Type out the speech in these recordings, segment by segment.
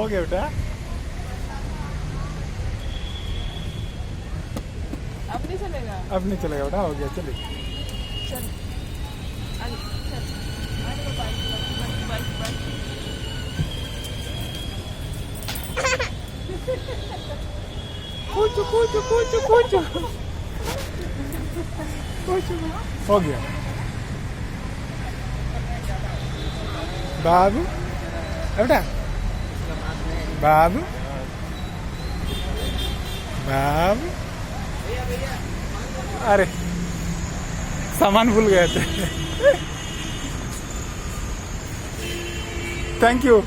हो गया बेटा। अब नहीं चलेगा। अब नहीं चलेगा बेटा, हो गया, चलिए। चल आगे, चल आगे, बाइक बाइक बाइक बाइक। कूचू कूचू कूचू कूचू कूचू, हो गया। बाबू बेटा, बाबू बाबू, अरे सामान भूल गए थे। Thank you.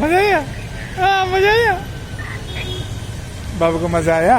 मजा आया, हाँ मजा आया। बाबू को मजा आया।